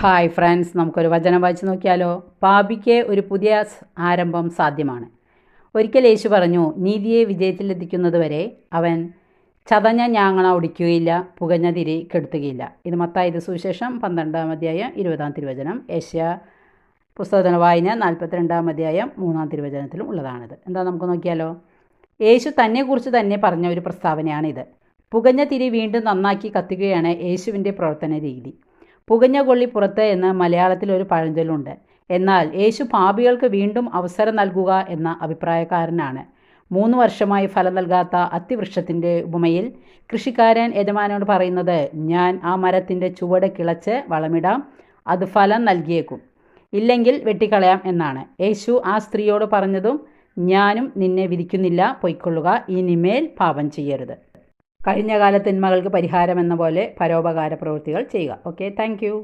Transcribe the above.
Hi friends, നമുക്കൊരു വചനം വായിച്ച് നോക്കിയാലോ. പാപിക്ക് ഒരു പുതിയ ആരംഭം സാധ്യമാണ്. ഒരിക്കൽ യേശു പറഞ്ഞു, നീതിയെ വിജയത്തിലെത്തിക്കുന്നതുവരെ അവൻ ചതഞ്ഞ ഞാങ്ങണ ഒടിക്കുകയില്ല, പുകഞ്ഞ തിരി കെടുത്തുകയില്ല. ഇത് മത്തായി സുവിശേഷം 12-ാം അധ്യായം 20-ാം തിരുവചനം. ഏഷ്യ പുസ്തകത്തിന് വായന 42-ാം അധ്യായം 3-ാം തിരുവചനത്തിലും ഉള്ളതാണിത്. എന്താ നമുക്ക് നോക്കിയാലോ. യേശു തന്നെക്കുറിച്ച് തന്നെ പറഞ്ഞ ഒരു പ്രസ്താവനയാണിത്. പുകഞ്ഞ തിരി വീണ്ടും നന്നാക്കി കത്തുകയാണ് യേശുവിൻ്റെ പ്രവർത്തന രീതി. പുകഞ്ഞ കൊള്ളി പുറത്ത് എന്ന് മലയാളത്തിൽ ഒരു പഴഞ്ചൊല്ലുണ്ട്. എന്നാൽ യേശു പാപികൾക്ക് വീണ്ടും അവസരം നൽകുക എന്ന അഭിപ്രായക്കാരനാണ്. 3 വർഷമായി ഫലം നൽകാത്ത അത്തിവൃക്ഷത്തിൻ്റെ ഉപമയിൽ കൃഷിക്കാരൻ യജമാനോട് പറയുന്നത്, ഞാൻ ആ മരത്തിൻ്റെ ചുവട് കിളച്ച് വളമിടാം, അത് ഫലം നൽകിയേക്കും, ഇല്ലെങ്കിൽ വെട്ടിക്കളയാം എന്നാണ്. യേശു ആ സ്ത്രീയോട് പറഞ്ഞതും, ഞാനും നിന്നെ വിധിക്കുന്നില്ല, പൊയ്ക്കൊള്ളുക, ഇനിമേൽ പാപം ചെയ്യരുത്. കഴിഞ്ഞ കാല തിന്മകൾക്ക് പരിഹാരം എന്ന പോലെ പരോപകാര പ്രവൃത്തികൾ ചെയ്യുക. Okay, thank